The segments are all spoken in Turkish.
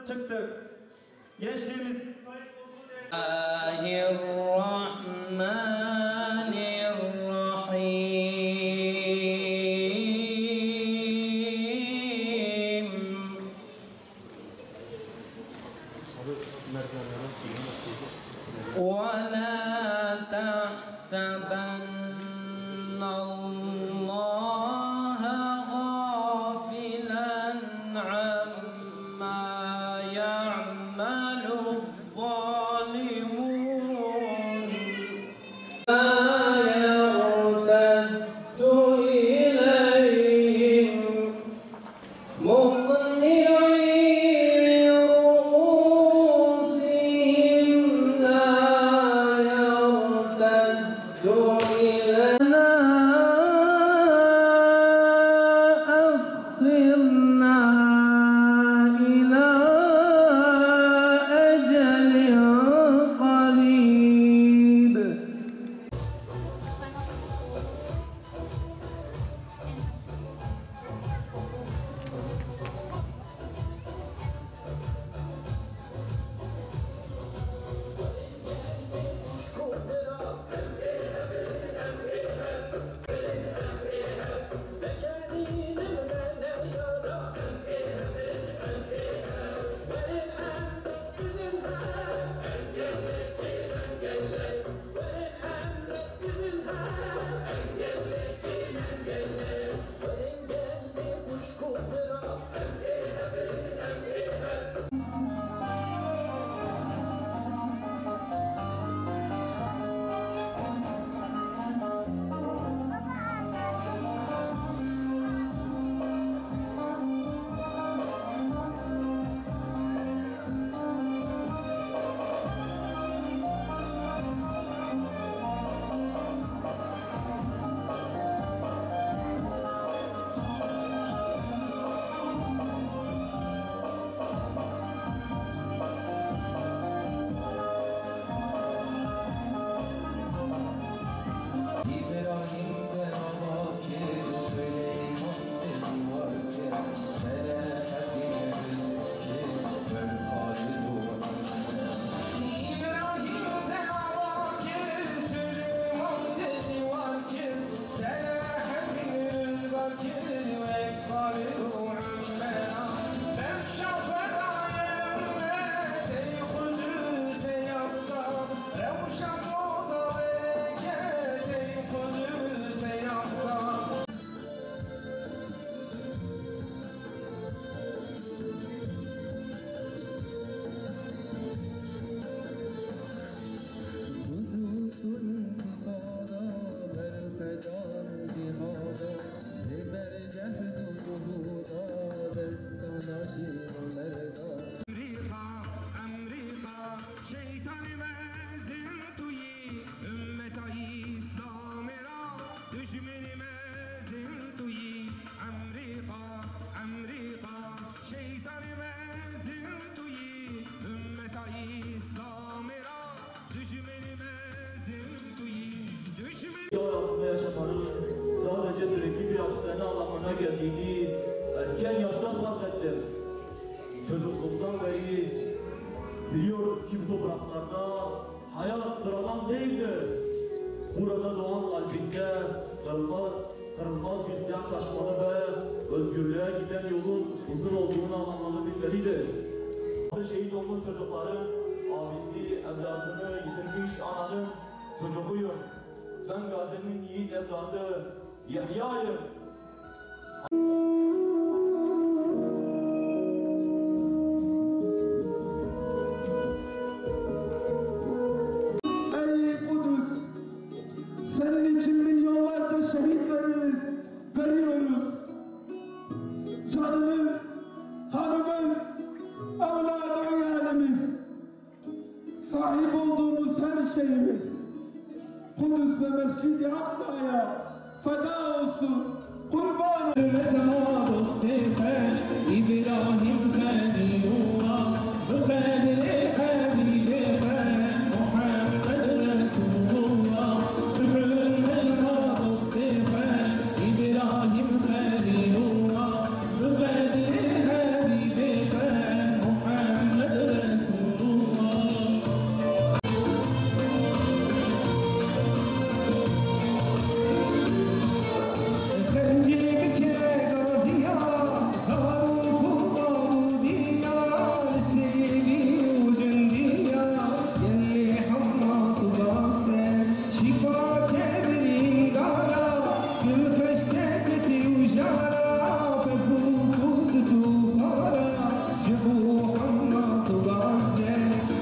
çıktık. Gençliğimiz ولا تحسبن الله غافلا عما يعمل الظالمون لا يرتد إليهم altında yaşamanın sadece sürekli bir hapishane anlamına geldiğini erken yaşta fark ettim. Çocukluğumdan beri biliyorum ki bu topraklarda hayat sıradan değildir. Burada doğan kalbinde kırılmaz bir siyah taşmalı ve özgürlüğe giden yolun uzun olduğunu anlamalı bilmelidir. Şehit olmuş çocukların abisi, evladını yitirmiş ananın çocuğuyum. Ben Gazi'nin yiğit evladı Yahya'yım. Ey Kudüs! Senin için milyonlarca şehit veriyoruz. Canımız, kanımız, evladı yeğenimiz, sahip olduğumuz her şeyimiz. Kudüs ve Mescid-i Aksa'ya feda olsun, kurban İbrahim Halilullah Fedri Habibi Muhammed Resulullah Hürmetine Mustafa İbrahim Halilullah Fedri Habibi Muhammed جبو حماس وغزة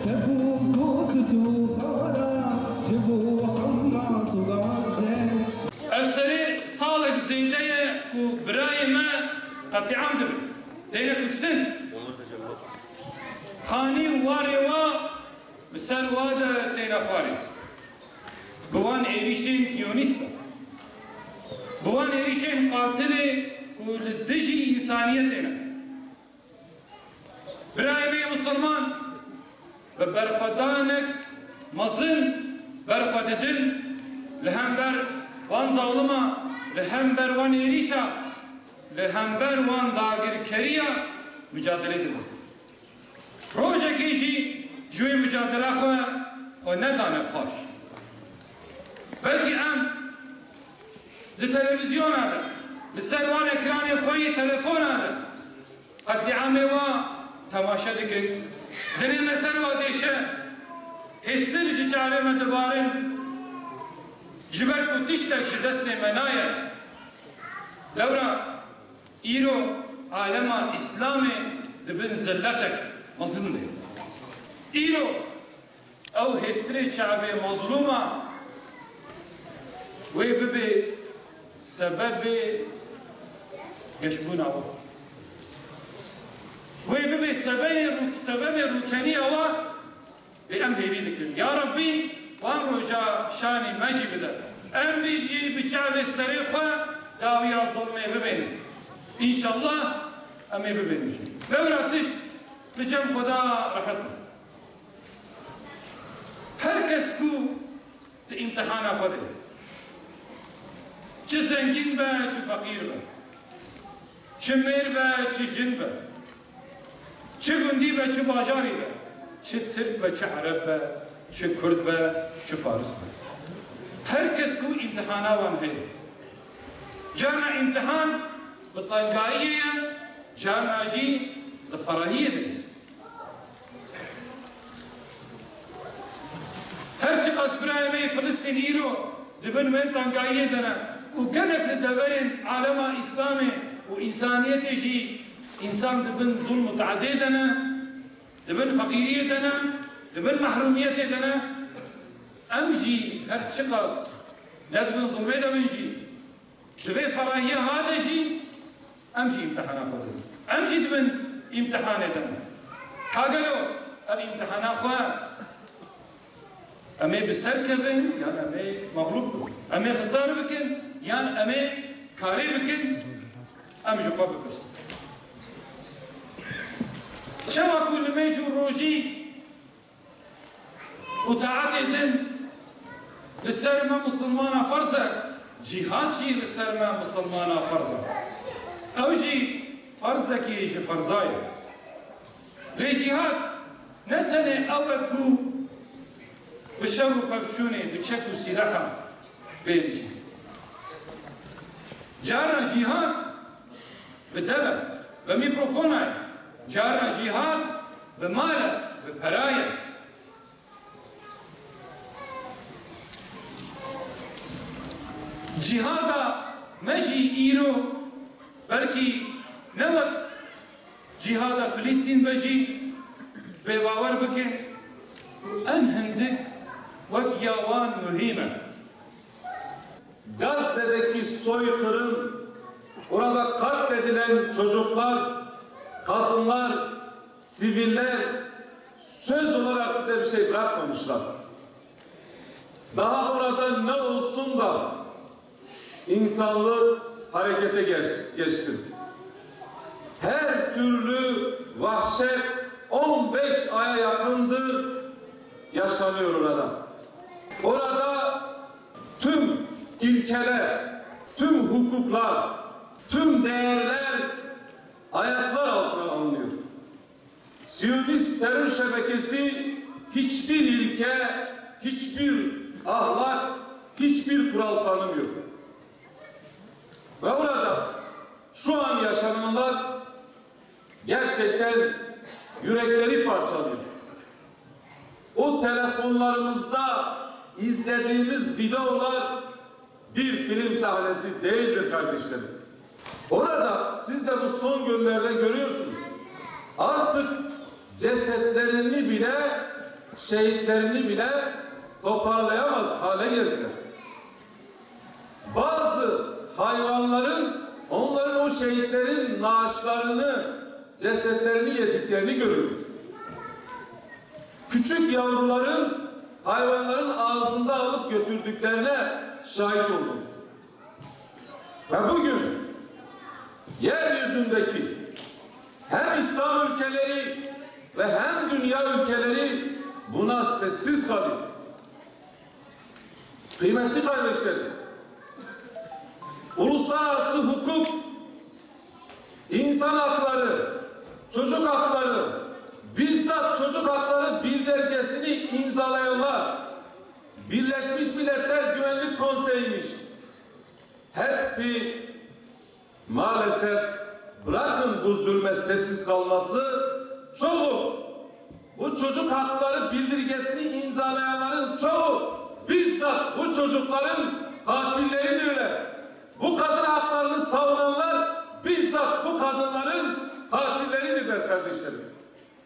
تفوق ستوخارا جبو حماس وغزة Efseri sağlık zindeye ku birayime katliamdır. Deyle kuştun. Khani vareva misal vaza deyle khari. Buvan erişin Siyonista. Buvan erişin katili ku liddici insaniyetine. Birayime Müslüman ve berfadanek mazın berfadedin lehember van zalima lehember van erişa lehember van dagirkeriya mücadele edin. Proje kişi jüye mücadele o ne dane paş. Belki em li televizyon adı, li servan ekranı khoyi telefon adı. Katliamı va tamaşa dikin. Dili mesel va deşe. Hestir ji çaveme dibarin. Jiber ku tiştek ji destê menaye. Lewra îro alema İslamê dibin zilletek mezin de. İro ew hestirê çavê mazluma wê bibe sebebê geşbûna we. Wê bibe sebebê rûkeniya we bê em hêvî dikin. Ya Rabbi wan roja şanî me jî bide. Em bî jî bi çavê serê xwe dawiya zilmê bibênin. İnşallah em ê bibênin jî. Lewra tişt li cem Xweda rahet be. Herkes ku di imtihana xwe de. Çi zengin be, çi fakir be. Çi mêr be, çi jin be. Çi gundî be, çi bajarî be. Çi Türk be, çi Arab be, çi Kurd be, çi Faris be. Herkes ku imtihana wan heye. Cana imtihan bi tangayiyê ye, cana jî di ferahiyê de. Her çi qas birayemê Filistîn îro dibin wê tangayiyê de ne. û gelek li deverên alema İslamê û însaniyetê jî însan dibin zulm û teadê de ne, dibin feqîriyê de ne, dibin mehrûmiyetê de ne. Em jî her çi qas ne dibin zulmê de bin jî divê ferahiyê hade jî em jî imtihana xwe dibin. Em jî dibin imtihanê de ne. Kagelo ev imtihana xwe em ê bi ser kevin yan em ê mağlûb bin. Em ê xisar bikin yan em ê karê bikin. Em ji xwe bipirsin. Çawa ku li me jû rojî û taetê din li ser me Müslümana ferz e, cihad jî li ser me Müslümana ferz e. Ew jî ferzekî ji ferzayê. Lê cihad ne tenê ew e ku bi şer û pevçûnê, bi çek û sîlaha bêrijî. Cara cihad bi deve, bi mîkrofonayê. Cara cihad bi malê, bi perayê. Cihada me jî îro belkî ne wek cihada Filistîn be jî bêbawer bikin. Em hindik vek ya wan mühim e. Gazze'deki soykırım, orada katledilen çocuklar, kadınlar, siviller söz olarak bize bir şey bırakmamışlar. Daha orada ne olsun da insanlık harekete geçsin. Her türlü vahşet 15 aya yakındır yaşanıyor orada. Orada tüm ilkeler, tüm hukuklar, tüm değerler ayaklar altına alınıyor. Siyonist terör şebekesi hiçbir ilke, hiçbir ahlak, hiçbir kural tanımıyor. Ve orada şu an yaşananlar gerçekten yürekleri parçalıyor. O telefonlarımızda izlediğimiz videolar bir film sahnesi değildir kardeşlerim. Orada siz de bu son günlerde görüyorsunuz. artık cesetlerini bile, şehitlerini bile toparlayamaz hale geldiler. Bazı hayvanların onların o şehitlerin naaşlarını, cesetlerini yediklerini görürüz. Küçük yavruların hayvanların ağzında alıp götürdüklerine şahit oldum. Ve bugün yeryüzündeki hem İslam ülkeleri ve hem dünya ülkeleri buna sessiz kalıyor. Kıymetli kardeşlerim, uluslararası hukuk, insan hakları, çocuk hakları, bizzat çocuk hakları bildirgesini imzalayanlar, Birleşmiş Milletler Güvenlik Konseyi'ymiş. Hepsi maalesef bırakın bu zulme sessiz kalması, çoğu bu çocuk hakları bildirgesini imzalayanların çoğu bizzat bu çocukların katilleridirler. Bu kadın haklarını savunanlar bizzat bu kadınların katilleridirler kardeşlerim.